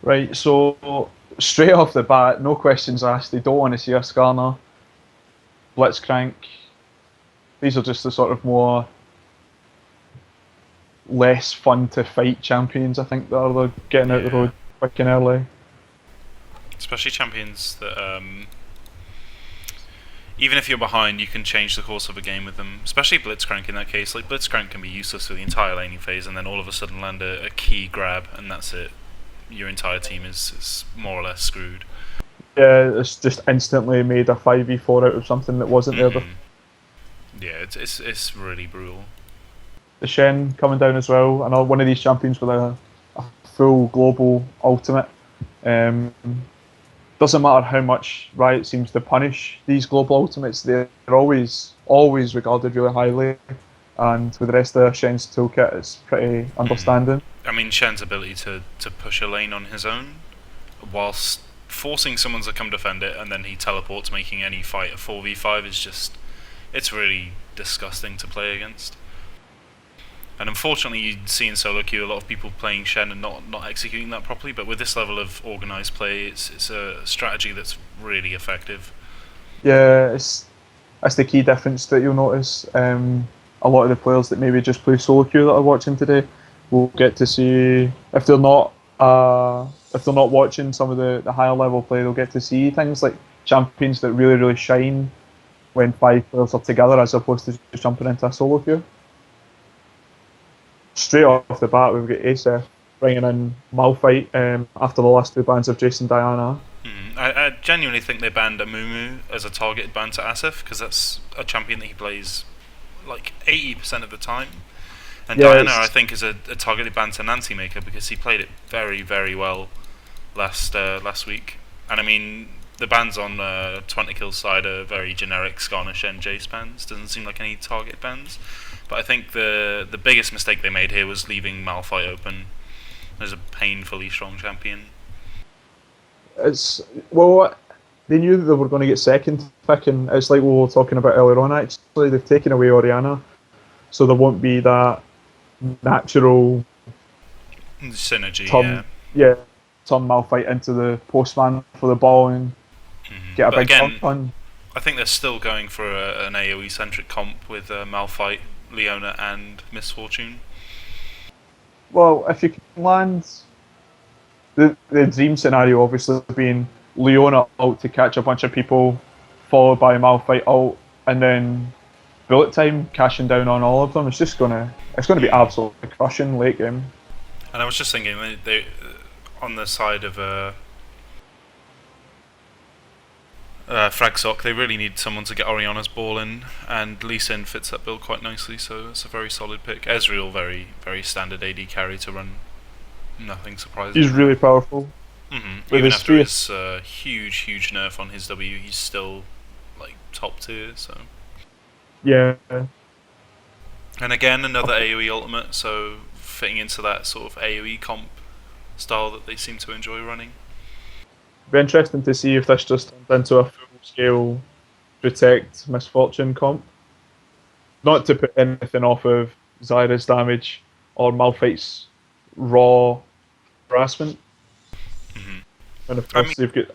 Right, so straight off the bat, no questions asked. They don't want to see a Skarner, Blitzcrank. These are just the sort of more less fun to fight champions. I think that are getting out the Yeah. road quick and early. Especially champions that, even if you're behind, you can change the course of a game with them. Especially Blitzcrank in that case. Like, Blitzcrank can be useless for the entire laning phase, and then all of a sudden land a key grab, and that's it. Your entire team is more or less screwed. Yeah, it's just instantly made a 5v4 out of something that wasn't there before. Yeah, it's really brutal. The Shen coming down as well. Another one of these champions with a full global ultimate. Um, doesn't matter how much Riot seems to punish these global ultimates, they're always regarded really highly. And with the rest of Shen's toolkit, it's pretty understanding. I mean, Shen's ability to push a lane on his own, whilst forcing someone to come defend it, and then he teleports, making any fight a 4v5 is just... It's really disgusting to play against. And unfortunately, you see in solo queue a lot of people playing Shen and not executing that properly. But with this level of organised play, it's a strategy that's really effective. Yeah, that's the key difference that you'll notice. A lot of the players that maybe just play solo queue that are watching today will get to see, if they're not watching some of the higher level play, they'll get to see things like champions that really shine when five players are together as opposed to just jumping into a solo queue. Straight off the bat, we've got Asef bringing in Malphite after the last two bans of Jason Diana. I genuinely think they banned Amumu as a targeted ban to Asif, because that's a champion that he plays like 80% of the time. And Yeah, Diana, I think, is a targeted ban to Nancy Maker, because he played it very well last week. And I mean, the bans on 20 Kills side are very generic Skarner, Shen, Jace bans. Doesn't seem like any target bans. But I think the biggest mistake they made here was leaving Malphite open as a painfully strong champion. It's they knew that they were going to get second pick, and it's like we were talking about earlier on. Actually, they've taken away Orianna, so there won't be that natural Synergy, turn Malphite into the postman for the ball and get a big dunk on. I think they're still going for an AoE centric comp with Malphite, Leona, and Misfortune. Well, if you can land the dream scenario, obviously being Leona ult to catch a bunch of people, followed by Malphite ult, and then bullet time cashing down on all of them. It's going to be absolutely crushing late game. And I was just thinking, they on the side of Fragsock, they really need someone to get Oriana's ball in, and Lee Sin fits that build quite nicely, so it's a very solid pick. Ezreal, very standard AD carry to run, nothing surprising. He's really powerful. Even after his huge nerf on his W, he's still like top tier. So yeah. And again, another AoE ultimate, so fitting into that sort of AoE comp style that they seem to enjoy running. Be interesting to see if this just turns into a full-scale protect Misfortune comp. Not to put anything off of Zyra's damage or Malphite's raw harassment. And of course, they've got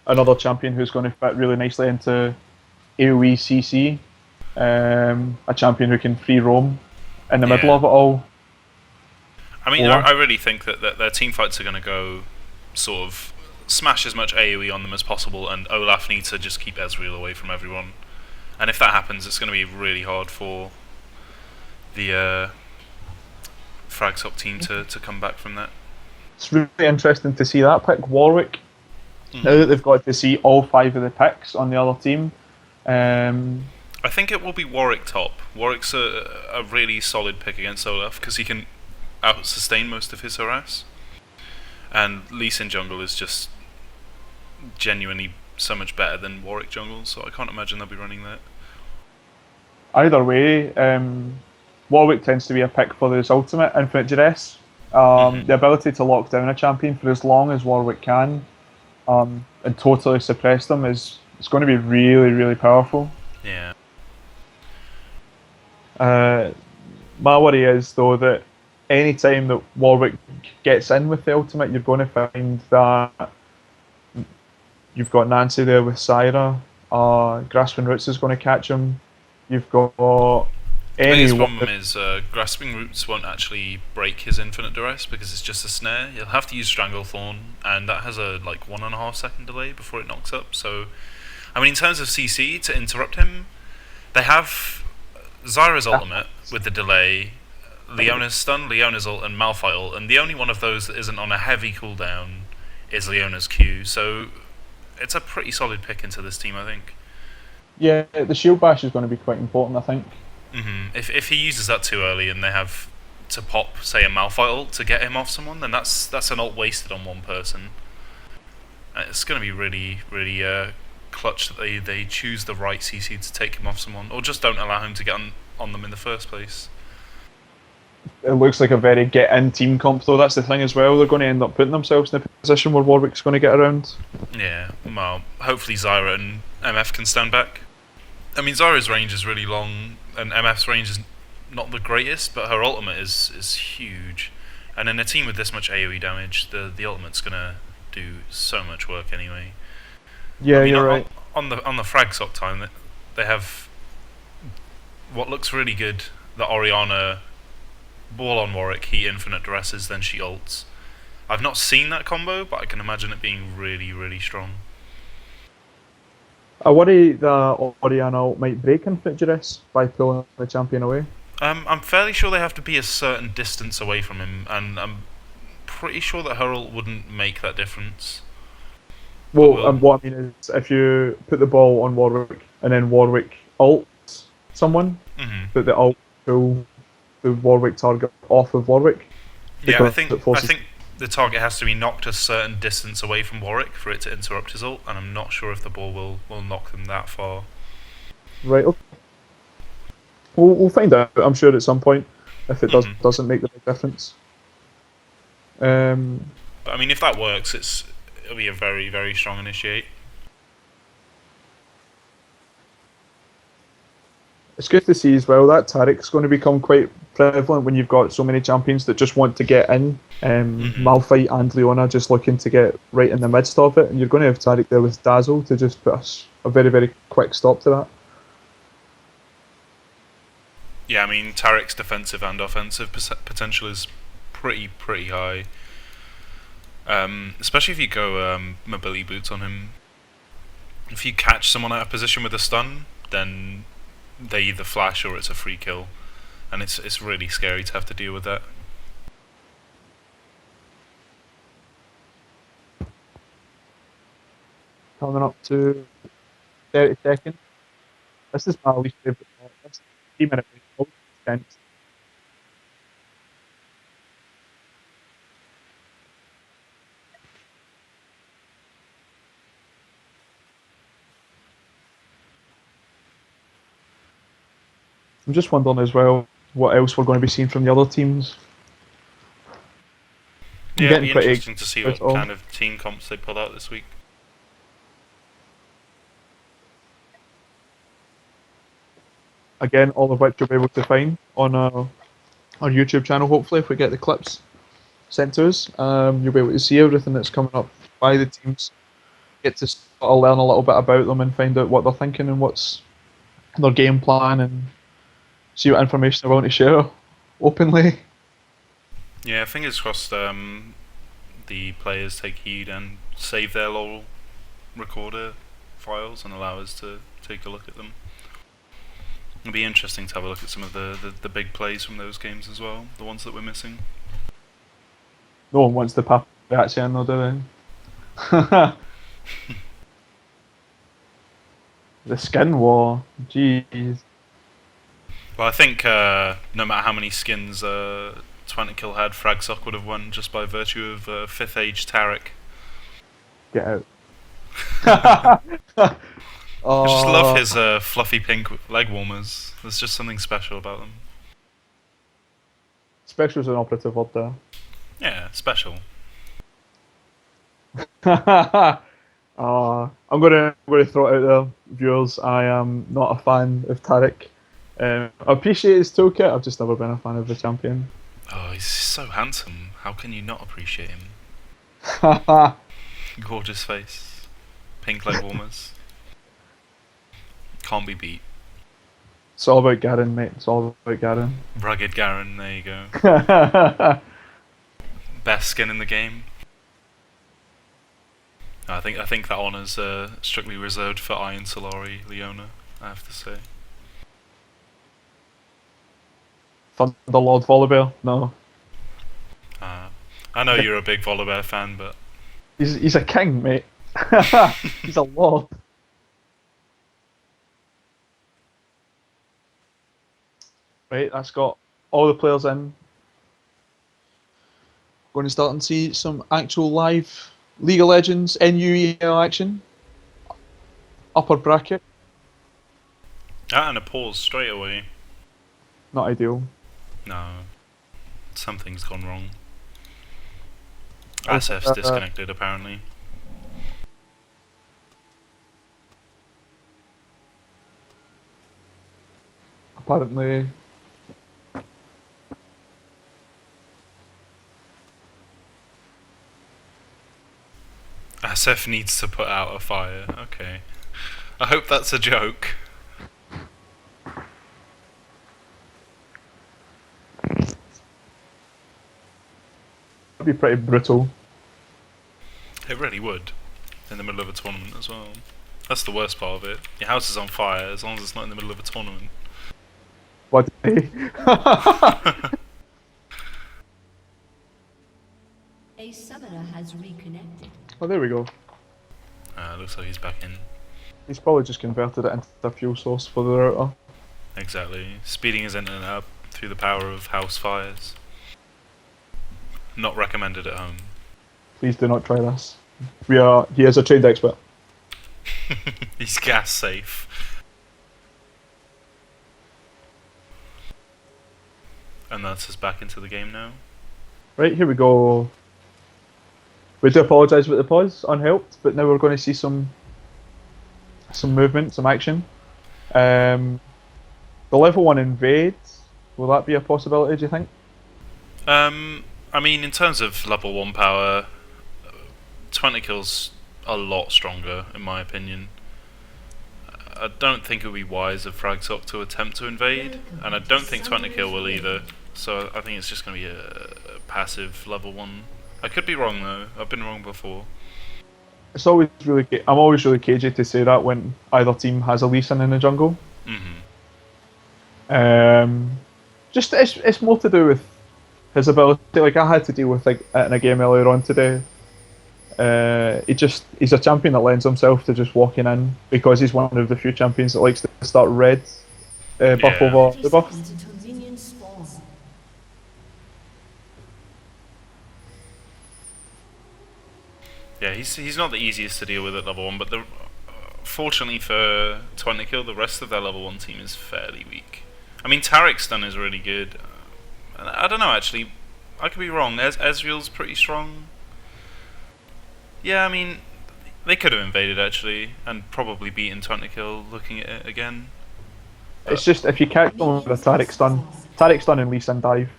another champion who's going to fit really nicely into AoE CC. A champion who can free roam in the middle of it all. I mean, I really think that their team fights are going to go sort of smash as much AoE on them as possible, and Olaf needs to just keep Ezreal away from everyone. And if that happens, it's going to be really hard for the Fragsock team to come back from that. It's really interesting to see that pick, Warwick. Now that they've got to see all 5 of the picks on the other team. I think it will be Warwick top. Warwick's a really solid pick against Olaf, because he can out-sustain most of his harass. And Lee Sin jungle is just genuinely so much better than Warwick jungle, so I can't imagine they'll be running that. Either way, Warwick tends to be a pick for his ultimate, Infinite Duress. The ability to lock down a champion for as long as Warwick can and totally suppress them it's going to be really powerful. Yeah. My worry is, though, that any time that Warwick gets in with the ultimate, you're going to find that you've got Nancy there with Syra. Grasping Roots is going to catch him. You've got The biggest anyone. problem is Grasping Roots won't actually break his Infinite Duress because it's just a snare. You'll have to use Stranglethorn, and that has a like 1.5 second delay before it knocks up. So, I mean, in terms of CC to interrupt him, they have Zyra's ultimate with the delay, Leona's stun, Leona's ult, and Malphite ult, and the only one of those that isn't on a heavy cooldown is Leona's Q. So, it's a pretty solid pick into this team, I think. Yeah, the shield bash is going to be quite important, I think. If he uses that too early and they have to pop, say, a Malphite ult to get him off someone, then that's an ult wasted on one person. It's going to be really, really clutch that they choose the right CC to take him off someone, or just don't allow him to get on them in the first place. It looks like a very get-in team comp, though. That's the thing as well. They're going to end up putting themselves in a position where Warwick's going to get around. Yeah, well, hopefully Zyra and MF can stand back. I mean, Zyra's range is really long, and MF's range is not the greatest, but her ultimate is huge. And in a team with this much AoE damage, the ultimate's gonna do so much work anyway. Yeah, I mean, you're right. On the frag sock time, they have what looks really good. The Orianna ball on Warwick, he infinite duresses, then she ults. I've not seen that combo, but I can imagine it being really, really strong. I worry that Orianna might break Infinite Duress by pulling the champion away. I'm fairly sure they have to be a certain distance away from him, and I'm pretty sure that her ult wouldn't make that difference. Well, what I mean is, if you put the ball on Warwick and then Warwick ults someone, that the ult pull the Warwick target off of Warwick. Yeah, I think the target has to be knocked a certain distance away from Warwick for it to interrupt his ult, and I'm not sure if the ball will knock them that far. Right, okay. We'll find out, I'm sure, at some point, if it doesn't make the big difference. But I mean, if that works, it'll be a very, very strong initiate. It's good to see as well that Tarek's going to become quite prevalent when you've got so many champions that just want to get in. Malphite and Leona just looking to get right in the midst of it, and you're going to have Tarek there with Dazzle to just put a very, very quick stop to that. Yeah, I mean, Tarek's defensive and offensive potential is pretty high. Especially if you go mobility boots on him. If you catch someone out of position with a stun, then they either flash or it's a free kill, and it's really scary to have to deal with that. Coming up to 30 seconds. This is my least favourite part. This 3-minute break. Tense. I'm just wondering as well what else we're going to be seeing from the other teams. Yeah, it'd be interesting to see what kind of team comps they pull out this week. Again, all of which you'll be able to find on our YouTube channel, hopefully, if we get the clips sent to us. You'll be able to see everything that's coming up by the teams, get to sort of learn a little bit about them and find out what they're thinking and what's their game plan, and see what information they're willing to share openly. Yeah, fingers crossed the players take heed and save their LoL recorder files and allow us to take a look at them. It'll be interesting to have a look at some of the big plays from those games as well, the ones that we're missing. No one wants the paparazzi in there, do they? The skin war, jeez. Well, I think no matter how many skins 20kill had, Fragsock would have won just by virtue of 5th Age Tarek. Get out. I just love his fluffy pink leg warmers. There's just something special about them. Special is an operative word there. Yeah, special. I'm gonna throw it out there, viewers. I am not a fan of Tarek. I appreciate his toolkit. I've just never been a fan of the champion. Oh, he's so handsome. How can you not appreciate him? Gorgeous face. Pink leg warmers. Can't be beat. It's all about Garen, mate. It's all about Garen. Rugged Garen, there you go. Best skin in the game. I think that honour's strictly reserved for Iron Solari Leona, I have to say. Thunderlord Volibear? No. I know you're a big Volibear fan, but He's a king, mate. He's a lord. Right, that's got all the players in. Going to start and see some actual live League of Legends NUEL action. Upper bracket. and a pause straight away. Not ideal. No, something's gone wrong. ASF's disconnected apparently. Apparently. ASF needs to put out a fire. Okay. I hope that's a joke. That'd be pretty brutal. It really would. In the middle of a tournament as well. That's the worst part of it. Your house is on fire as long as it's not in the middle of a tournament. What? A summoner has reconnected. Oh, there we go. Looks like he's back in. He's probably just converted it into a fuel source for the router. Exactly. Speeding his internet up through the power of house fires. Not recommended at home. Please do not try this. He is a trained expert. He's gas safe. And that's us back into the game now. Right, here we go. We do apologise about the pause, unhelped, but now we're going to see some movement, some action. The level 1 invade, will that be a possibility, do you think? I mean, in terms of level 1 power, 20 kills a lot stronger, in my opinion. I don't think it would be wise of Fragsock to attempt to invade, and I don't think 20 kill will either, so I think it's just going to be a passive level 1. I could be wrong though, I've been wrong before. I'm always really cagey to say that when either team has a Lee Sin in the jungle. Just it's more to do with his ability. Like, I had to deal with it in a game earlier on today. He's a champion that lends himself to just walking in because he's one of the few champions that likes to start red buff over the buff. Yeah, he's not the easiest to deal with at level 1, but fortunately for 20 kill, the rest of their level 1 team is fairly weak. I mean, Tarek's stun is really good. I don't know, actually. I could be wrong. Ezreal's pretty strong. Yeah, I mean, they could have invaded, actually, and probably beaten 20 kill looking at it again. But It's just, if you catch them with a Tarek stun and Lee Sin dive,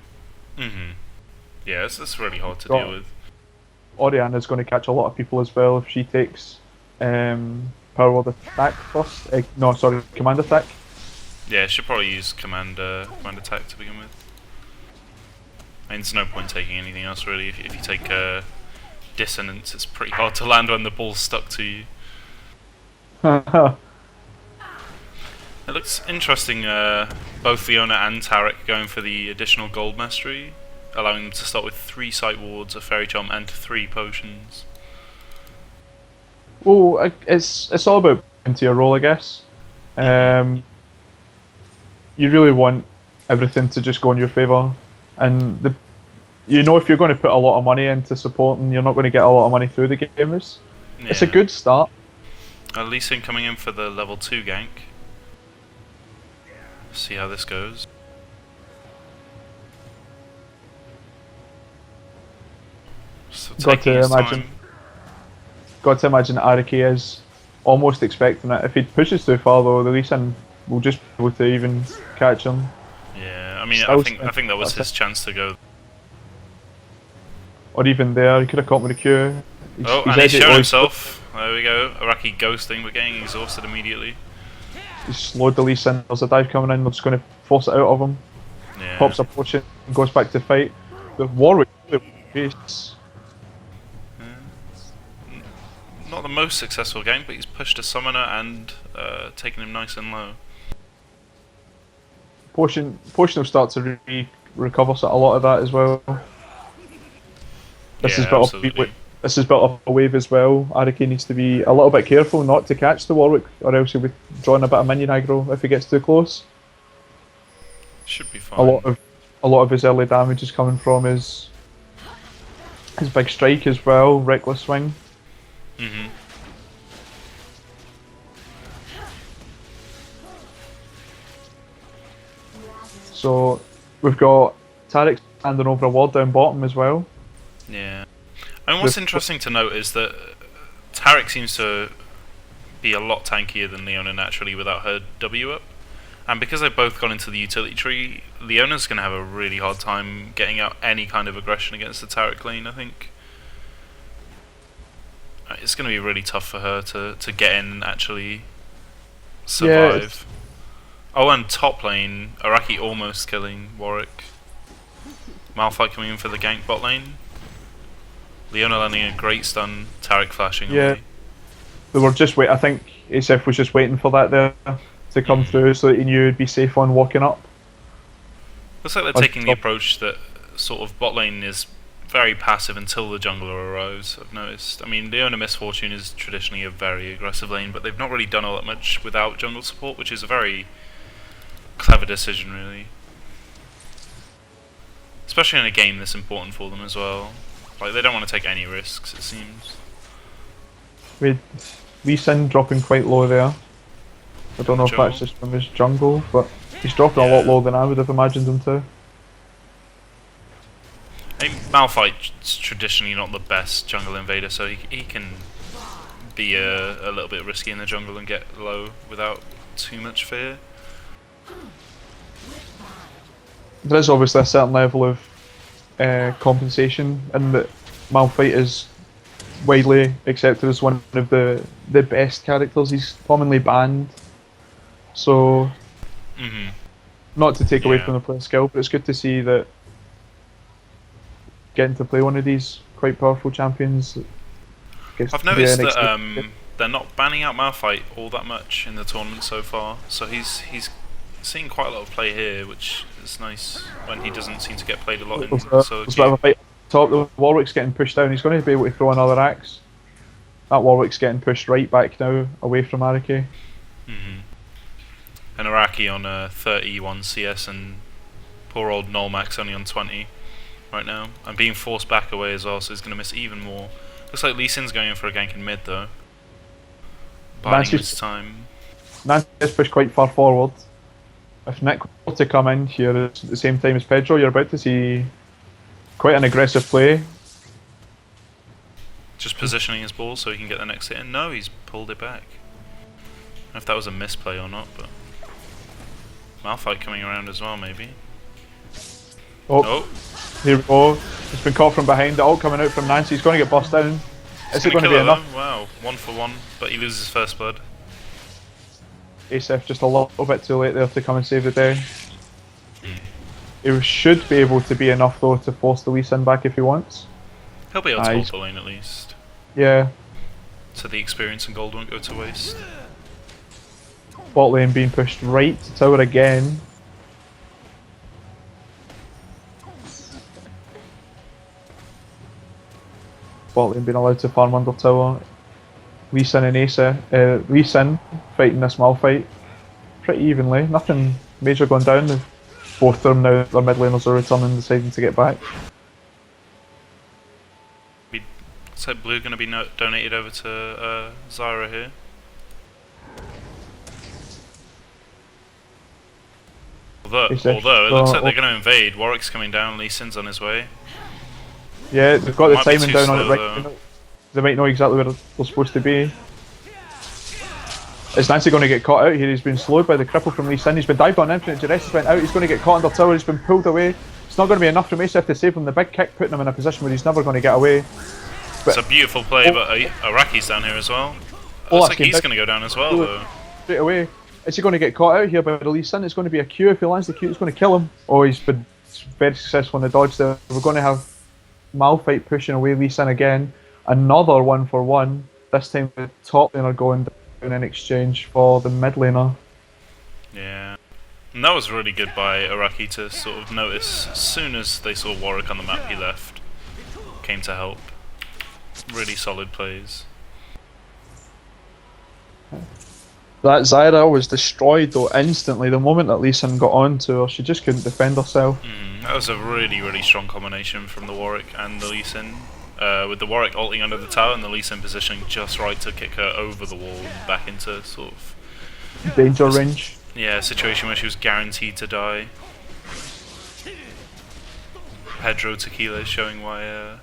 yeah, it's really hard to deal with. Orianna's going to catch a lot of people as well if she takes power word attack first. Command attack. Yeah, she'll probably use command attack to begin with. I mean, there's no point taking anything else really. If you take dissonance, it's pretty hard to land when the ball's stuck to you. It looks interesting, both Leona and Tarek going for the additional gold mastery, allowing them to start with 3 sight wards, a fairy charm, and 3 potions. Well, it's all about into your role, I guess. You really want everything to just go in your favour, and if you're going to put a lot of money into supporting, you're not going to get a lot of money through the game. It's a good start. Lee Sin coming in for the level 2 gank. See how this goes. So Got to imagine Araki is almost expecting it. If he pushes too far though, the Lee Sin will just be able to even catch him. Yeah, I mean, I think that was his chance to go. or even there. He could have caught with a Q. And he's shown himself. There we go. Araki ghosting, but getting exhausted immediately. He's slowed the Lee Sin. There's a dive coming in. They're just going to force it out of him. Yeah. Pops a potion and goes back to fight. The Warwick face. Not the most successful game, but he's pushed a summoner and taken him nice and low. Potion will start to recover a lot of that as well. This is built up a wave as well. Araki needs to be a little bit careful not to catch the Warwick, or else he'll be drawing a bit of minion aggro if he gets too close. Should be fine. A lot of his early damage is coming from his big strike as well, reckless swing. Mhm. So we've got Tarek standing over a ward down bottom as well. Yeah. And what's interesting to note is that Tarek seems to be a lot tankier than Leona naturally without her W up. And because they've both gone into the utility tree, Leona's going to have a really hard time getting out any kind of aggression against the Tarek lane, I think. It's going to be really tough for her to get in and actually survive. Oh, and top lane, Araki almost killing Warwick. Malphite coming in for the gank bot lane. Leona landing a great stun, Tarek flashing away. They were just I think ASF was just waiting for that there to come through so that he knew he'd be safe on walking up. Looks like they're taking the approach that sort of bot lane is very passive until the jungler arrives, I've noticed. I mean, Leona Misfortune is traditionally a very aggressive lane, but they've not really done all that much without jungle support, which is a very clever decision, really. Especially in a game that's important for them as well. Like, they don't want to take any risks, it seems. With Lee Sin dropping quite low there. I don't know if that's just from his jungle, but he's dropping a lot lower than I would have imagined him to. I mean, Malphite's traditionally not the best jungle invader, so he can be a little bit risky in the jungle and get low without too much fear. There is obviously a certain level of compensation, and that Malphite is widely accepted as one of the best characters. He's commonly banned, so not to take away from the player skill, but it's good to see that getting to play one of these quite powerful champions. I've noticed that they're not banning out Malphite all that much in the tournament so far, so he's seeing quite a lot of play here, which is nice when he doesn't seem to get played a lot in solo queue. Top, the Warwick's getting pushed down. He's going to be able to throw another axe. That Warwick's getting pushed right back now, away from Araki. And Araki on 31 CS, and poor old Nolmax only on 20 right now. And being forced back away as well, so he's going to miss even more. Looks like Lee Sin's going in for a gank in mid though. Biding his time. Nancy's pushed quite far forward. If Nick were to come in here at the same time as Pedro, you're about to see quite an aggressive play. Just positioning his ball so he can get the next hit in. No, he's pulled it back. I don't know if that was a misplay or not, but Malphite coming around as well, maybe. Oh, here we go. He's been caught from behind. The ult coming out from Nancy. He's going to get bossed down. Is it going to be enough? Wow, 1 for 1, but he loses first blood. ASF just a little bit too late there to come and save the day. It should be able to be enough though to force the Lee Sin back if he wants. He'll be able to hold the lane at least. Yeah. So the experience and gold won't go to waste. Bot lane being pushed right to tower again. Bot lane being allowed to farm under tower. Lee Sin and Lee Sin fighting this Malphite pretty evenly. Nothing major going down. Both of them now, their mid laners are returning, deciding to get back. Looks like blue going to be donated over to Zyra here. Although it looks like they're going to invade. Warwick's coming down, Lee Sin's on his way. Yeah, they've got the timing down on it right. They might know exactly where they're supposed to be. Is Nancy going to get caught out here? He's been slowed by the cripple from Lee Sin. He's been dived on infinite. Duress has went out. He's going to get caught under tower. He's been pulled away. not going to be enough from Asef to save him. The big kick putting him in a position where he's never going to get away. It's a beautiful play, but Araki's down here as well. Looks like he's going to go down as well, though. Straight away. Is he going to get caught out here by the Lee Sin? It's going to be a Q. If he lands the Q, it's going to kill him. Oh, he's been very successful in the dodge there. We're going to have Malphite pushing away Lee Sin again. Another 1-for-1. This time the top laner going down in exchange for the mid laner. Yeah. And that was really good by Araki to sort of notice. As soon as they saw Warwick on the map, he left. Came to help. Really solid plays. That Zyra was destroyed though instantly. The moment that Lee Sin got onto her, she just couldn't defend herself. That was a really, really strong combination from the Warwick and the Lee Sin. With the Warwick ulting under the tower and the Lee Sin positioning just right to kick her over the wall and back into sort of danger range. Yeah, a situation where she was guaranteed to die. Pedro Tequila is showing why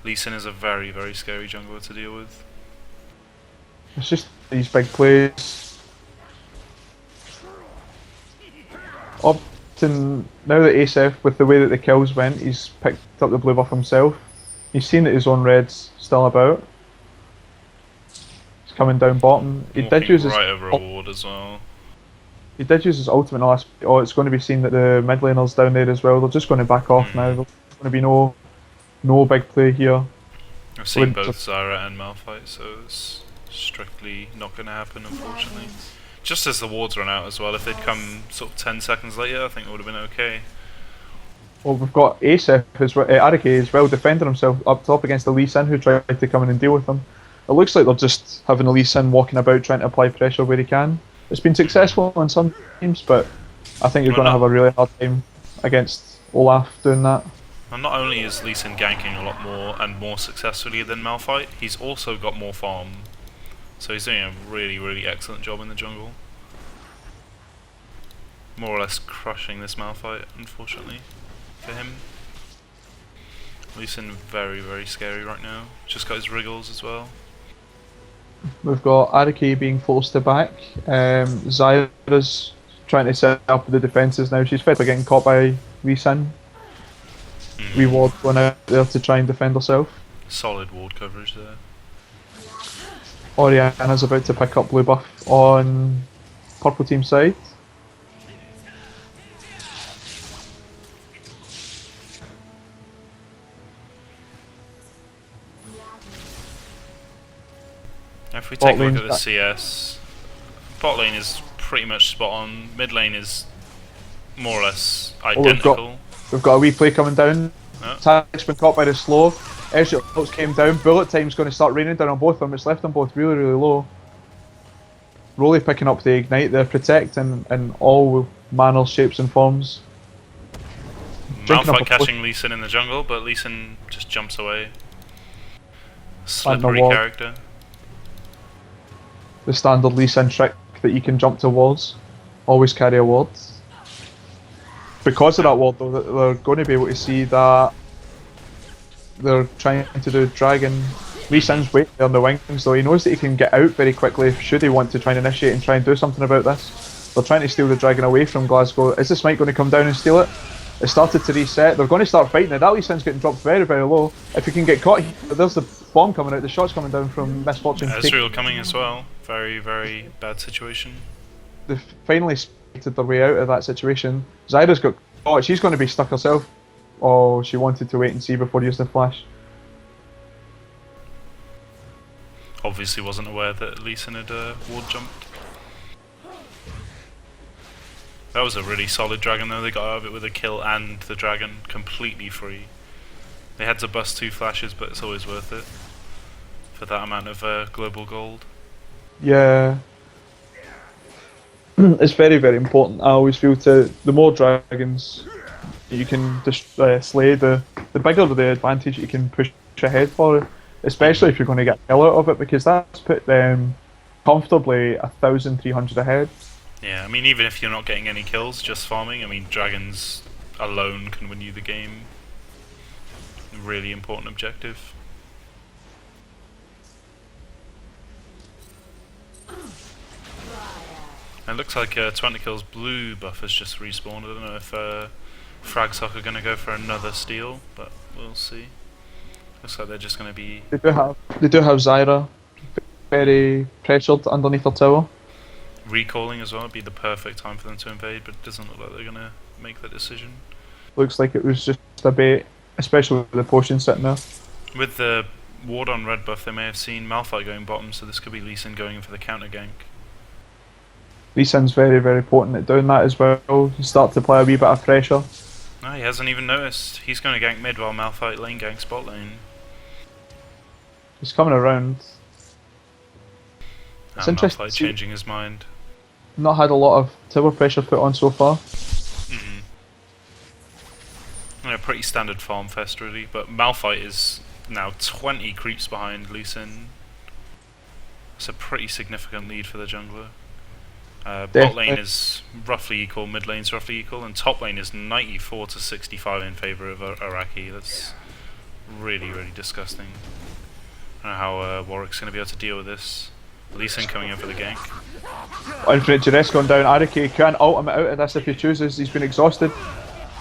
Lee Sin is a very, very scary jungler to deal with. It's just these big plays. Often, now that Asef, with the way that the kills went, he's picked up the blue buff himself. He's seen that his own red's still about. He's coming down bottom. He did use his right over a ward as well. He did use his ultimate in the last. Oh, it's going to be seen that the mid laner's down there as well. They're just going to back off now. There's going to be no big play here. I've seen both Zyra and Malphite, so it's strictly not going to happen, unfortunately. Just as the wards run out as well, if they'd come sort of 10 seconds later, I think it would have been okay. Well, we've got Asef, Araki as well, defending himself up top against the Lee Sin, who tried to come in and deal with him. It looks like they're just having the Lee Sin walking about trying to apply pressure where he can. It's been successful in some teams, but I think you're going to have a really hard time against Olaf doing that. And not only is Lee Sin ganking a lot more and more successfully than Malphite, he's also got more farm. So he's doing a really, really excellent job in the jungle. More or less crushing this Malphite, unfortunately, for him. Lee Sin very, very scary right now. Just got his wriggles as well. We've got Araki being forced to back. Zyra's trying to set up the defences now. She's fed by getting caught by Lee Sin. Wee ward going out there to try and defend herself. Solid ward coverage there. Oriana's about to pick up blue buff on purple team side. If we take a look at the CS, bot lane is pretty much spot on. Mid lane is more or less identical. We've got a replay coming down. Tag's been caught by the slow. Airshot came down. Bullet time's going to start raining down on both of them. It's left them both really, really low. Rolly picking up the ignite, the protect in all manners, shapes and forms. Malphite catching Lee Sin in the jungle, but Lee Sin just jumps away. Slippery character. The standard Lee Sin trick that you can jump towards. Always carry a ward. Because of that ward though, they're going to be able to see that they're trying to do dragon. Lee Sin's waiting on the wings though. He knows that he can get out very quickly should he want to try and initiate and try and do something about this. They're trying to steal the dragon away from Glasgow. Is the smite going to come down and steal it? It started to reset. They're going to start fighting it. That Lee Sin's getting dropped very, very low. If you can get caught, there's the bomb coming out. The shot's coming down from Misfortune. Ezreal coming as well. Very, very bad situation. They've finally spirited their way out of that situation. Zyra's got caught. She's going to be stuck herself. Oh, she wanted to wait and see before using the flash. Obviously wasn't aware that Lee Sin had ward jumped. That was a really solid dragon though. They got out of it with a kill and the dragon completely free. They had to bust 2 flashes, but it's always worth it for that amount of global gold. Yeah. It's very, very important. I always feel the more dragons you can slay, the bigger the advantage you can push ahead for it. Especially if you're going to get a kill out of it, because that's put them comfortably 1,300 ahead. Yeah, I mean, even if you're not getting any kills, just farming, I mean, dragons alone can win you the game. Really important objective. It looks like 20 kills blue buff has just respawned. I don't know if Fragsock are going to go for another steal, but we'll see. Looks like they're just going to be... They do have Zyra very pressured underneath her tower. recalling as well. It'd be the perfect time for them to invade, but it doesn't look like they're going to make that decision. Looks like it was just a bait, especially with the potion sitting there. With the ward on red buff, they may have seen Malphite going bottom, so this could be Lee Sin going in for the counter gank. Lee Sin's very, very potent at doing that as well. You start to play a wee bit of pressure. No, he hasn't even noticed. He's going to gank mid while Malphite lane ganks bot lane. He's coming around. It's And interesting Malphite to see- changing his mind. Not had a lot of tower pressure put on so far. Yeah, pretty standard farm fest really, but Malphite is now 20 creeps behind Lee Sin. It's a pretty significant lead for the jungler. Bot lane is roughly equal, mid lane's roughly equal, and top lane is 94 to 65 in favour of Araki. That's really, really disgusting. I don't know how Warwick's going to be able to deal with this. Lee Sin coming in for the gank. Infinite Duress gone down. Araki can't ultimate out of this if he chooses. He's been exhausted.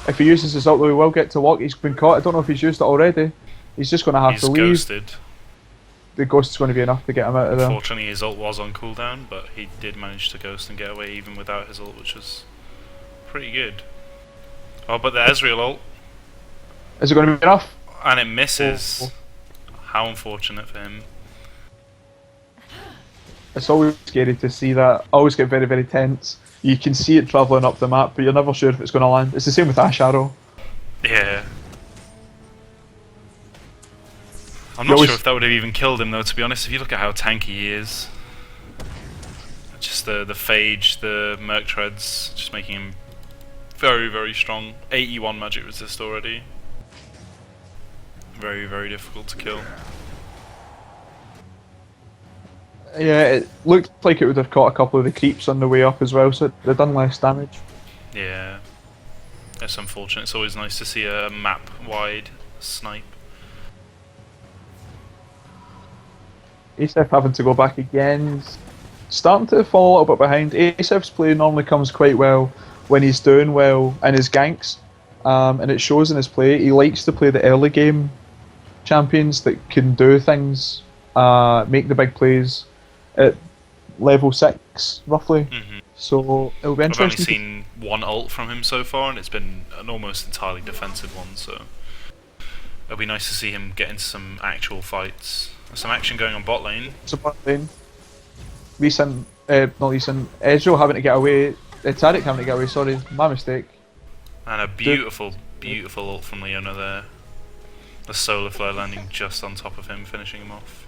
If he uses his ult, though, he will get to walk. He's been caught. I don't know if he's used it already. He's just going to have He's to leave. ghosted. The ghost is going to be enough to get him out of there. Unfortunately, his ult was on cooldown, but he did manage to ghost and get away even without his ult, which was pretty good. Oh, but the Ezreal ult, Is it going to be enough? and it misses. Oh. How unfortunate for him. It's always scary to see that. I always get very, very tense. You can see it travelling up the map, but you're never sure if it's going to land. It's the same with Ash Arrow. Yeah. I'm You not always- sure if that would have even killed him though, to be honest. If you look at how tanky he is. Just the phage, the Merc Treads, just making him very, very strong. 81 magic resist already. Very, very difficult to kill. Yeah, it looked like it would have caught a couple of the creeps on the way up as well, so they've done less damage. Yeah. That's unfortunate. It's always nice to see a map-wide snipe. Asef having to go back again. Starting to fall a little bit behind. Asef's play normally comes quite well when he's doing well in his ganks, and it shows in his play. He likes to play the early game champions that can do things, make the big plays at level 6, roughly. So it'll be I've only interesting. seen one ult from him so far, and it's been an almost entirely defensive one, so it'll be nice to see him get into some actual fights. There's some action going on bot lane. So bot lane. Lee Sin, not Lee Sin, Ezreal having to get away. Tariq having to get away, sorry, my mistake. And a beautiful, beautiful ult from Leona there. The solar flare landing just on top of him, finishing him off.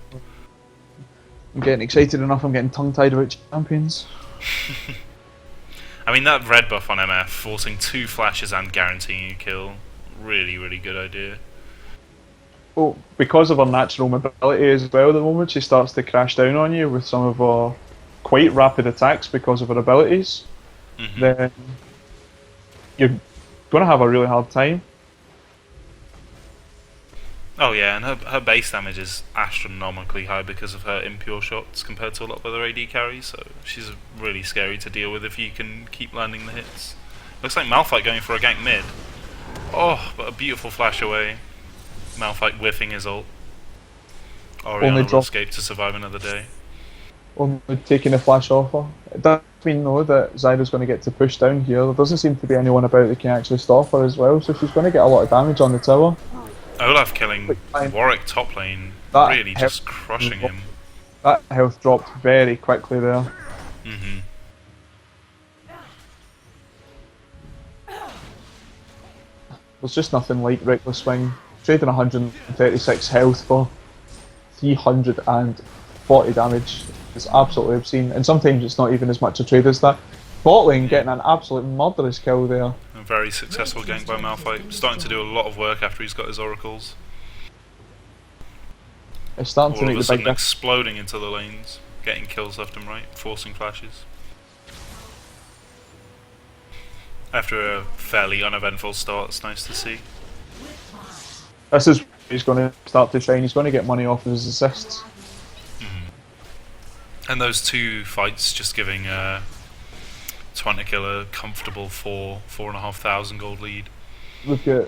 I'm getting excited enough, I'm getting tongue-tied about champions. I mean, that red buff on MF, forcing 2 flashes and guaranteeing a kill, really, really good idea. Well, because of her natural mobility as well, the moment she starts to crash down on you with some of her quite rapid attacks because of her abilities, then you're going to have a really hard time. Oh yeah, and her base damage is astronomically high because of her impure shots compared to a lot of other AD carries, so she's really scary to deal with if you can keep landing the hits. Looks like Malphite going for a gank mid. Oh, but a beautiful flash away. Malphite whiffing his ult. Orianna will drop- escape to survive another day. Only taking a flash off her. It does mean though that Zyra's going to get to push down here. There doesn't seem to be anyone about that can actually stop her as well, so she's going to get a lot of damage on the tower. Olaf killing Fine. Warwick top lane, That really just helped. crushing him. That health dropped very quickly there. There's just nothing like Reckless Swing. Trading 136 health for 340 damage is absolutely obscene, and sometimes it's not even as much a trade as that. Bot lane getting an absolute murderous kill there. A very successful gank by Malphite, starting to do a lot of work after he's got his oracles. It's starting to All make of a the big sudden difference. exploding into the lanes, getting kills left and right, forcing flashes. After a fairly uneventful start, it's nice to see. This is where he's going to start to shine. He's going to get money off of his assists. And those 2 fights just giving Twantakil a comfortable 4,500 gold lead. we've got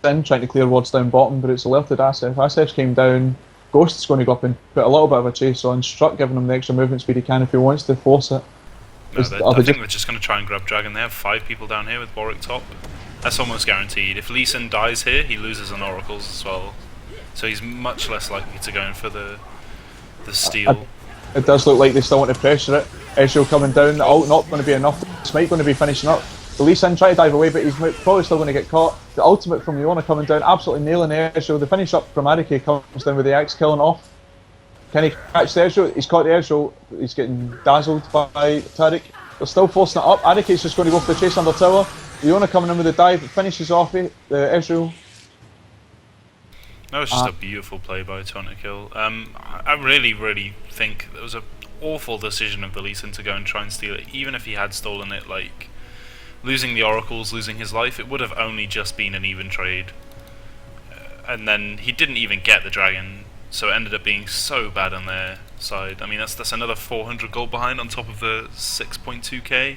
Sin trying to clear wards down bottom, but it's alerted Asif. Asif's came down. Ghost's going to go up and put a little bit of a chase on. Struck giving him the extra movement speed he can if he wants to force it. No, I think they're just going to try and grab Dragon. They have 5 people down here with Warwick top. That's almost guaranteed. If Lee Sin dies here, he loses an Oracles as well. So he's much less likely to go in for the steal. It does look like they still want to pressure it. Ezreal coming down, the ult not going to be enough. Smite going to be finishing up. The Lee Sin try to dive away, but he's probably still going to get caught. The ultimate from Leona coming down, absolutely nailing Ezreal. The finish up from Arike comes down with the axe killing off. Can he catch the Ezreal? He's caught the Ezreal. He's getting dazzled by Tariq. They're still forcing it up. Arike's just going to go for the chase under tower. Leona coming in with the dive, finishes off the Ezreal. That was just a beautiful play by Tonic-Kill. I really think it was an awful decision of the Lee Sin to go and try and steal it. Even if he had stolen it, like, losing the Oracles, losing his life, it would have only just been an even trade. And then he didn't even get the dragon, so it ended up being so bad on their side. I mean, that's another 400 gold behind on top of the 6.2k.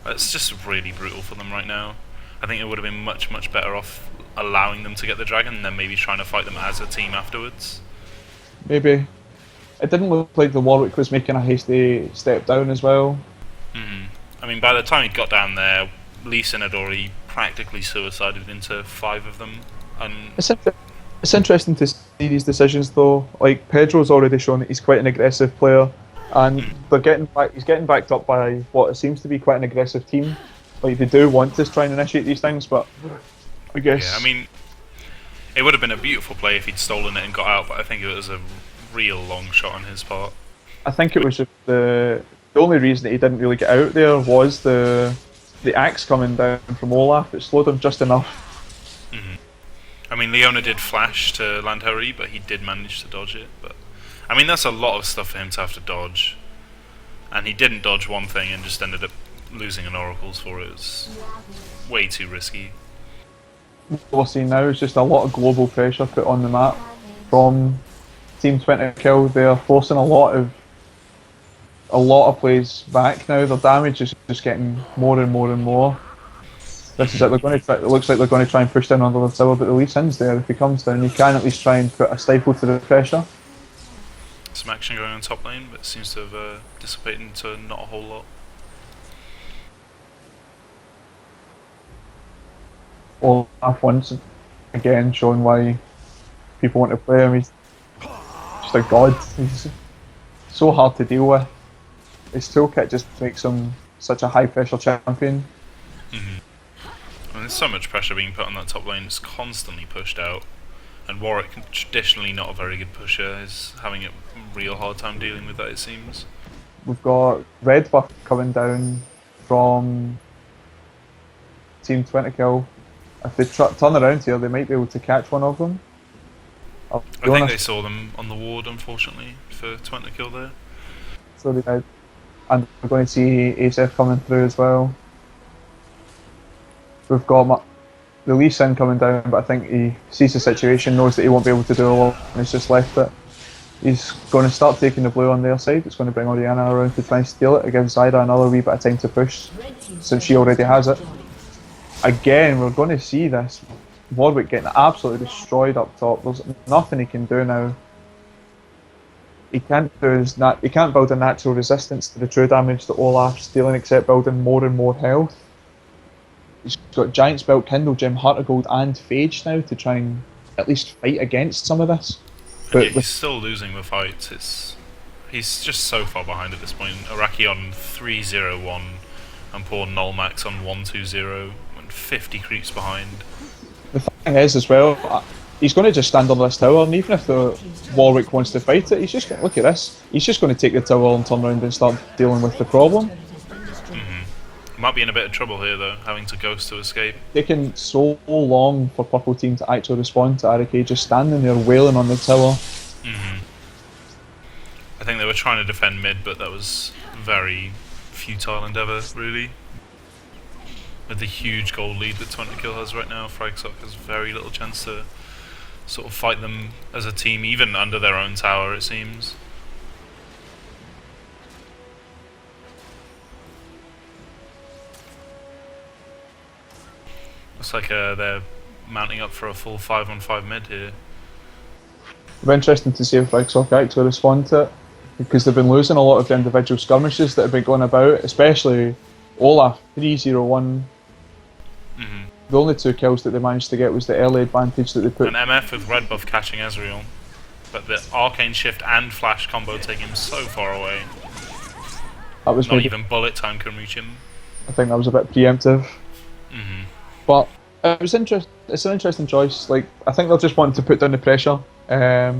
It's just really brutal for them right now. I think it would have been much better off allowing them to get the dragon and then maybe trying to fight them as a team afterwards. Maybe. It didn't look like the Warwick was making a hasty step down as well. I mean, by the time he got down there, Lee Sin had already practically suicided into 5 of them. And it's interesting to see these decisions though. Like, Pedro's already shown that he's quite an aggressive player, and he's getting backed up by what seems to be quite an aggressive team. Like, they do want to try and initiate these things, but I guess... Yeah, I mean, it would have been a beautiful play if he'd stolen it and got out, but I think it was a real long shot on his part. I think it was just the only reason that he didn't really get out there was the axe coming down from Olaf. It slowed him just enough. I mean, Leona did flash to land her E, but he did manage to dodge it. But I mean, that's a lot of stuff for him to have to dodge, and he didn't dodge one thing and just ended up losing an Oracles for it. It's way too risky. What we're seeing now is just a lot of global pressure put on the map from Team 20 They're forcing a lot of plays back now. Their damage is just getting more and more. This is it. It looks like they're going to try and push down under the tower, but the Lee Sin's there. If he comes down, you can at least try and put a stifle to the pressure. Some action going on top lane, but it seems to have dissipated into not a whole lot. Olaf once again showing why people want to play him. He's just a god. He's so hard to deal with. His toolkit just makes him such a high pressure champion. I mean, there's so much pressure being put on that top lane, it's constantly pushed out. And Warwick, traditionally not a very good pusher, is having a real hard time dealing with that, it seems. We've got red buff coming down from Team 20 If they turn around here, they might be able to catch one of them. I think they saw them on the ward, unfortunately, for 20 there. So they did. And we're going to see ASF coming through as well. We've got the Lee Sin coming down, but I think he sees the situation, knows that he won't be able to do a lot, and he's just left it. He's going to start taking the blue on their side. It's going to bring Orianna around to try and steal it. It gives Zyra another wee bit of time to push, since she already has it. Again, we're going to see this. Warwick getting absolutely destroyed up top. There's nothing he can do now. He can't build a natural resistance to the true damage that Olaf's dealing, except building more and more health. He's got Giant Spell, Kindle Gem, Heart of Gold and Phage now to try and at least fight against some of this. But yeah, he's still losing the fights. He's just so far behind at this point. Araki on 3-0-1 and poor Nullmax on 1-2-0 and 50 creeps behind. The thing is as well, he's going to just stand on this tower, and even if the Warwick wants to fight it, he's just going to, look at this, he's just going to take the tower and turn around and start dealing with the problem. Might be in a bit of trouble here though, having to ghost to escape. Taking so long for Purple Team to actually respond to Arike, just standing there wailing on the tower. I think they were trying to defend mid, but that was very futile endeavour, really. With the huge gold lead that 20 has right now, Fragsock has very little chance to sort of fight them as a team, even under their own tower, it seems. Looks like they're mounting up for a full 5-on-5 mid here. It'll be interesting to see if Brigsock actually respond to it, because they've been losing a lot of the individual skirmishes that have been going about, especially Olaf 3-0-1. Mm-hmm. The only 2 kills that they managed to get was the early advantage that they put. And MF with red buff catching Ezreal, but the arcane shift and flash combo taking him so far away. That was Not maybe, even bullet time can reach him. I think that was a bit preemptive. Mm-hmm. But it's an interesting choice. Like, I think they'll just want to put down the pressure. Now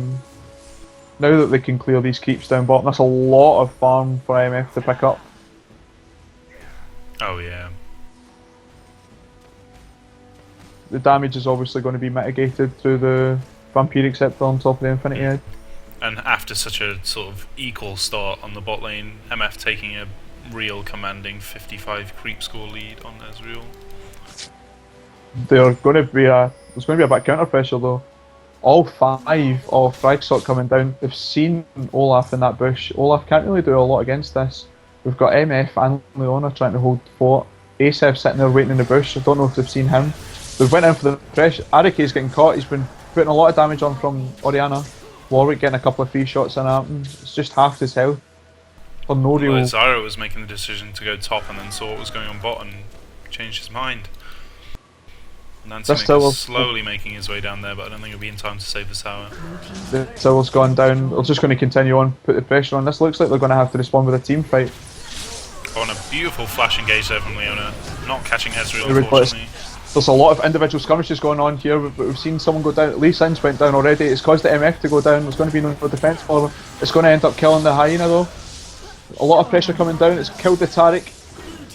that they can clear these creeps down bottom, that's a lot of farm for MF to pick up. Oh yeah. The damage is obviously going to be mitigated through the Vampiric Scepter on top of the Infinity Edge. And after such a sort of equal start on the bot lane, MF taking a real commanding 55 creep score lead on Ezreal. There's going to be a bit of counter pressure though. All 5 of Brigsock coming down. They've seen Olaf in that bush. Olaf can't really do a lot against this. We've got MF and Leona trying to hold fort. Asef sitting there waiting in the bush. I don't know if they've seen him. They've went in for the pressure. Arike's getting caught. He's been putting a lot of damage on from Orianna. Warwick getting a couple of free shots in at him. It's just half his health. For no real. Well, Zyra was making the decision to go top and then saw what was going on bot and changed his mind. Nancy Maker's slowly making his way down there, but I don't think he'll be in time to save the tower. The tower's gone down. They're just going to continue on, put the pressure on. This looks like they're going to have to respond with a team fight. On a beautiful flash engage there from Leona. Not catching Ezreal, unfortunately. There's a lot of individual skirmishes going on here, but we've seen someone go down. Lee Sin's went down already. It's caused the MF to go down. There's going to be no defense for them. It's going to end up killing the hyena though. A lot of pressure coming down. It's killed the Taric.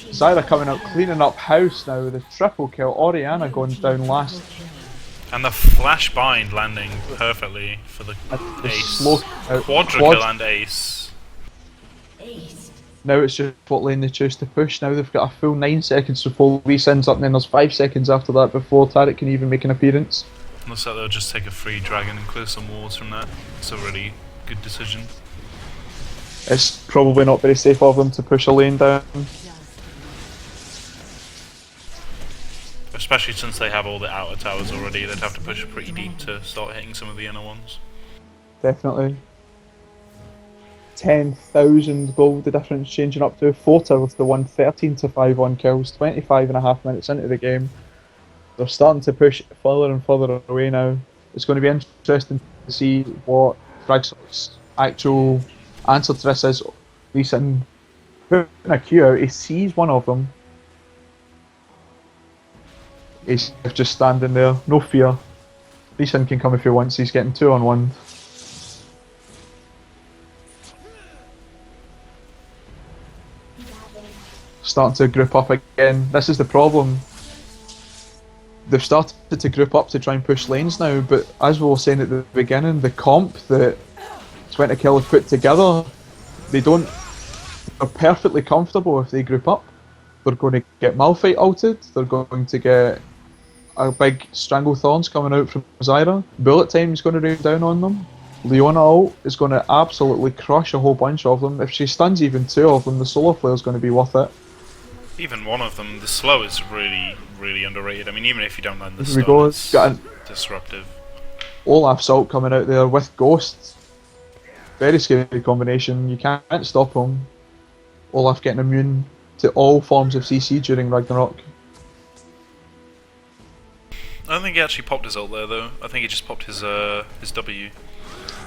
Zyra coming out, cleaning up house now with a triple kill. Orianna going down last. And the flash bind landing perfectly for the ace. Quadra kill and ace. Now it's just what lane they choose to push. Now they've got a full 9 seconds before Lee Sin's up, and then there's 5 seconds after that before Taric can even make an appearance. Looks like they'll just take a free dragon and clear some wards from that. It's a really good decision. It's probably not very safe of them to push a lane down. Especially since they have all the outer towers already, they'd have to push pretty deep to start hitting some of the inner ones. Definitely. 10,000 gold, the difference changing up to 4 towers to 1, 13 to 5 kills, 25.5 minutes into the game. They're starting to push further and further away now. It's going to be interesting to see what Brigsock's actual answer to this is. Lee Sin putting a Q out, he sees one of them. He's just standing there, no fear. Lee Sin can come if he wants, he's getting 2-on-1. Starting to group up again. This is the problem. They've started to group up to try and push lanes now, but as we were saying at the beginning, the comp that 20 Kill have put together, they're perfectly comfortable if they group up. They're going to get Malphite ulted, they're going to get a big Stranglethorns coming out from Zyra. Bullet time is going to rain down on them. Leona ult is going to absolutely crush a whole bunch of them. If she stuns even 2 of them, the solar flare is going to be worth it. Even one of them, the slow is really, really underrated. I mean, even if you don't land the stun, it's disruptive. Olaf's ult coming out there with Ghost. Very scary combination. You can't stop him. Olaf getting immune to all forms of CC during Ragnarok. I don't think he actually popped his ult there though. I think he just popped his W.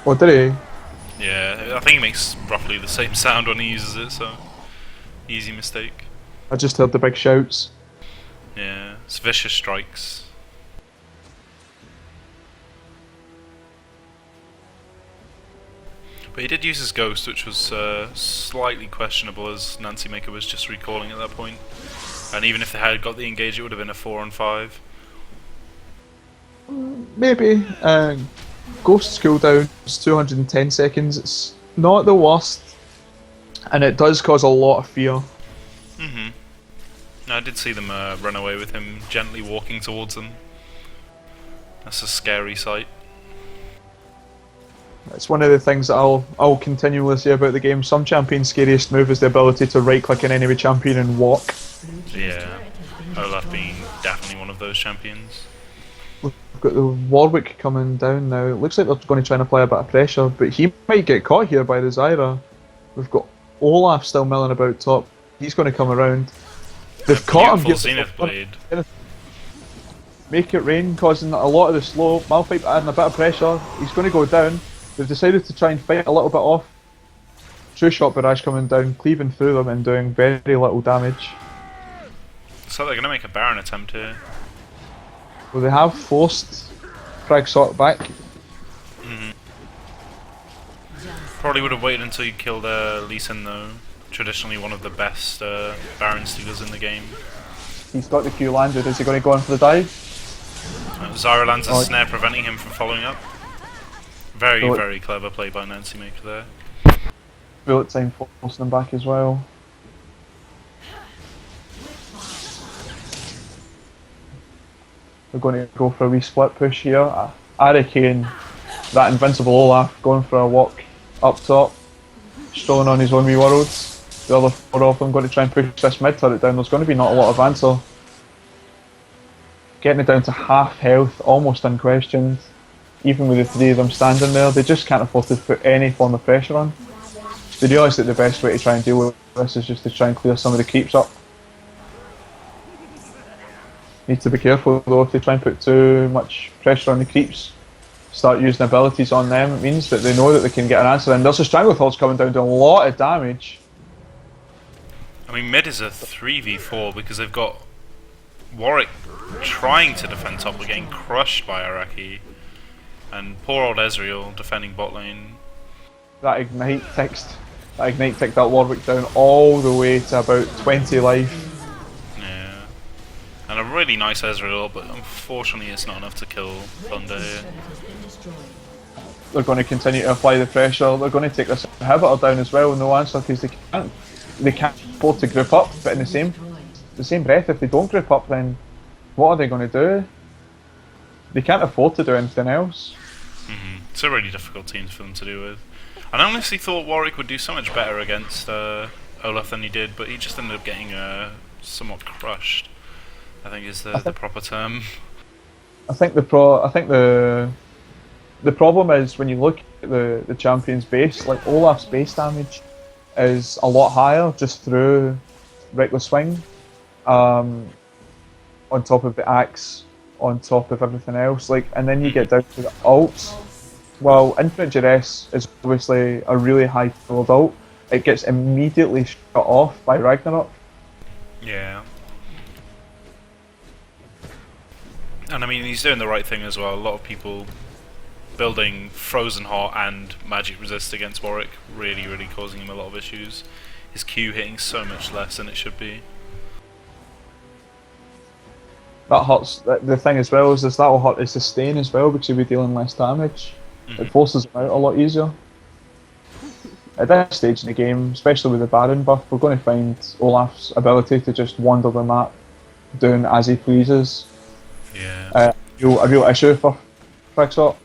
Oh, did he? Yeah, I think he makes roughly the same sound when he uses it, so easy mistake. I just heard the big shouts. Yeah, it's vicious strikes. But he did use his ghost, which was slightly questionable, as Nancy Maker was just recalling at that point. And even if they had got the engage, it would have been a 4-on-5. Maybe. Ghost's cooldown is 210 seconds. It's not the worst, and it does cause a lot of fear. Mhm. I did see them run away with him gently walking towards them. That's a scary sight. It's one of the things that I'll continually say about the game. Some champions' scariest move is the ability to right-click an enemy champion and walk. Yeah. Olaf being definitely one of those champions. We've got the Warwick coming down now. It looks like they're going to try and apply a bit of pressure, but he might get caught here by the Zyra. We've got Olaf still milling about top. He's going to come around. They've caught him. Beautiful Zenith Blade. Make it rain, causing a lot of the slow. Malphite adding a bit of pressure. He's going to go down. They've decided to try and fight a little bit off. True Shot Barrage coming down, cleaving through them and doing very little damage. So they're going to make a Baron attempt here. Well, they have forced Fragsot back. Probably would have waited until you killed Lee Sin though. Traditionally one of the best Baron stealers in the game. He's got the Q landed. Is he going to go in for the dive? Zyra lands a snare preventing him from following up. Very clever play by Nancy Maker there. Bullet time forcing him back as well. We're going to go for a wee split push here. Arcane, that invincible Olaf, going for a walk up top, strolling on his own wee worlds. The other 4 of them going to try and push this mid turret down. There's going to be not a lot of answer. Getting it down to half health, almost unquestioned. Even with the 3 of them standing there, they just can't afford to put any form of pressure on. They realise that the best way to try and deal with this is just to try and clear some of the creeps up. Need to be careful though, if they try and put too much pressure on the creeps, start using abilities on them, it means that they know that they can get an answer in. There's a Stranglethorns coming down to a lot of damage. I mean, mid is a 3v4 because they've got Warwick trying to defend top but getting crushed by Araki. And poor old Ezreal defending bot lane. That Ignite ticked that Warwick down all the way to about 20 life. Yeah. And a really nice Ezreal, but unfortunately it's not enough to kill Thunder here. They're going to continue to apply the pressure. They're going to take this inhibitor down as well, no answer, because they can't afford to group up, but in the same breath, if they don't group up, then what are they going to do? They can't afford to do anything else. It's a really difficult team for them to do with. And I honestly thought Warwick would do so much better against Olaf than he did, but he just ended up getting somewhat crushed, I think is the proper term. I think the problem is when you look at the champion's base, like Olaf's base damage is a lot higher just through Reckless Swing, on top of the axe, on top of everything else, like, and then you get down to the ults. Well, Infinite Duress is obviously a really high powered ult. It gets immediately shut off by Ragnarok. Yeah. And I mean, he's doing the right thing as well. A lot of people building Frozen Heart and Magic Resist against Warwick, really causing him a lot of issues. His Q hitting so much less than it should be. That hurts. The thing as well is that will hurt his sustain as well because he'll be dealing less damage. It forces him out a lot easier. At this stage in the game, especially with the Baron buff, we're going to find Olaf's ability to just wander the map, doing as he pleases. Yeah. A real issue for Fragsot.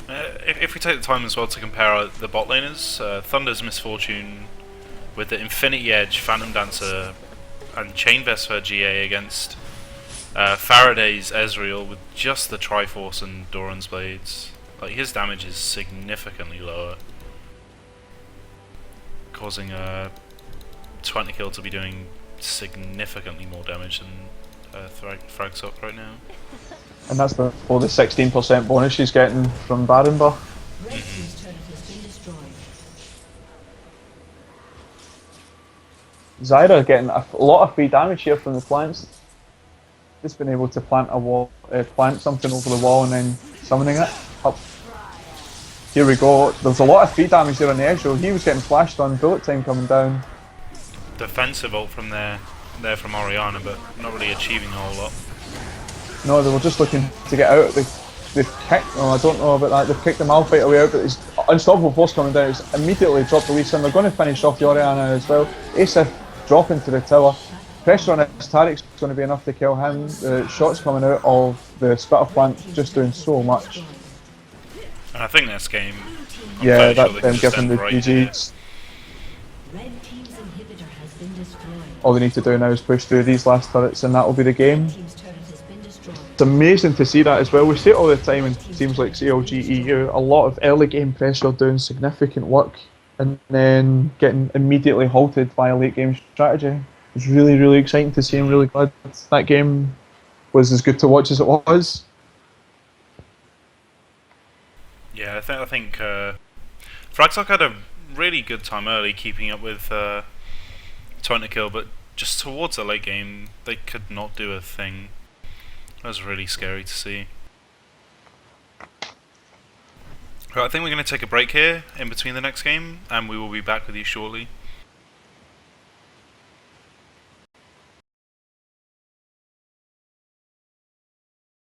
If we take the time as well to compare the bot laners, Thunder's Misfortune with the Infinity Edge, Phantom Dancer, and Chain Vesper GA against Faraday's Ezreal with just the Triforce and Doran's Blades. Like, his damage is significantly lower, causing a 20 kill to be doing significantly more damage than Fragsot right now. And that's before the 16% bonus she's getting from Baron buff. Zyra getting a lot of free damage here from the plants. Just been able to plant a wall, plant something over the wall and then summoning it up. Here we go. There's a lot of free damage there on the Ezreal. He was getting flashed on, bullet time coming down. Defensive ult from there from Oriana, but not really achieving a whole lot. No, they were just looking to get out. They've kicked, I don't know about that, they've kicked the Malphite away out, but it's Unstoppable Force coming down. It's immediately dropped the Lee Sin. They're going to finish off the Oriana as well. Asif dropping to the tower. Pressure on his Tarik's going to be enough to kill him. The shots coming out of the Spitter Plant just doing so much. And I think this game, that's them giving the GGs. Red team's inhibitor has been destroyed. all they need to do now is push through these last turrets, and that will be the game. Team's turret has been destroyed. It's amazing to see that as well. We see it all the time in teams like CLG EU. A lot of early game pressure doing significant work, and then getting immediately halted by a late game strategy. It's really, really exciting to see. I'm really glad that game was as good to watch as it was. Yeah, I think Fragsock had a really good time early keeping up with trying to kill, but just towards the late game, they could not do a thing. That was really scary to see. Right, I think we're going to take a break here in between the next game, and we will be back with you shortly.